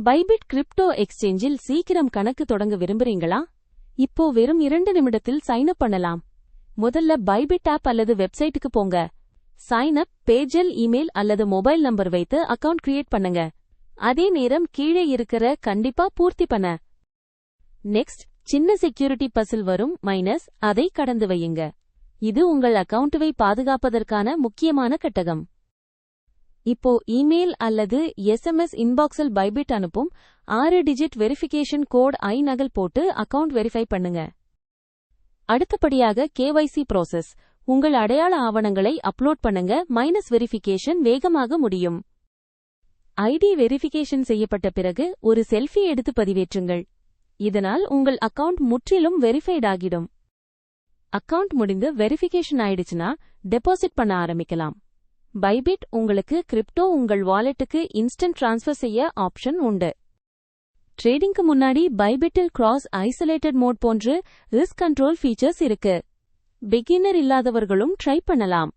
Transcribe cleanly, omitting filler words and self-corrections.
Bybit crypto எக்ஸ்சேஞ்சில் சீக்கிரம் கணக்கு தொடங்க விரும்புறீங்களா? இப்போ வெறும் 2 நிமிடத்தில் சைன் அப் பண்ணலாம். முதல்ல பைபிட் ஆப் அல்லது வெப்சைட்டுக்கு போங்க. சைன் அப் பேஜில் இமெயில் அல்லது மொபைல் நம்பர் வைத்து அக்கவுண்ட் கிரியேட் பண்ணுங்க. அதே நேரம் கீழே இருக்கிற கண்டிப்பா பூர்த்தி பண்ண. நெக்ஸ்ட் சின்ன செக்யூரிட்டி பசில் வரும் அதை கடந்து வையுங்க. இது உங்கள் அக்கவுண்ட்வை பாதுகாப்பதற்கான முக்கியமான கட்டகம். இப்போ இமெயில் அல்லது SMS இன்பாக்ஸில் பைபிட் அனுப்பும் 6 டிஜிட் வெரிஃபிகேஷன் கோட் நகல் போட்டு அக்கவுண்ட் வெரிஃபை பண்ணுங்க. அடுத்தபடியாக KYC ப்ராசஸ். உங்கள் அடையாள ஆவணங்களை அப்லோட் பண்ணுங்க. வெரிஃபிகேஷன் வேகமாக முடியும். ஐடி வெரிஃபிகேஷன் செய்யப்பட்ட பிறகு ஒரு செல்ஃபி எடுத்து பதிவேற்றுங்கள். இதனால் உங்கள் அக்கவுண்ட் முற்றிலும் வெரிஃபைட் ஆகிடும். அக்கவுண்ட் முடிந்து வெரிஃபிகேஷன் ஆயிடுச்சுன்னா டெபாசிட் பண்ண ஆரம்பிக்கலாம். பைபிட் உங்களுக்கு கிரிப்டோ உங்கள் வாலெட்டுக்கு இன்ஸ்டன்ட் ட்ரான்ஸ்ஃபர் செய்ய ஆப்ஷன் உண்டு. ட்ரேடிங்க்கு முன்னாடி பைபிட்டில் கிராஸ் ஐசோலேட்டட் மோட் போன்று ரிஸ்க் கண்ட்ரோல் ஃபீச்சர்ஸ் இருக்கு. பிகினர் இல்லாதவர்களும் ட்ரை பண்ணலாம்.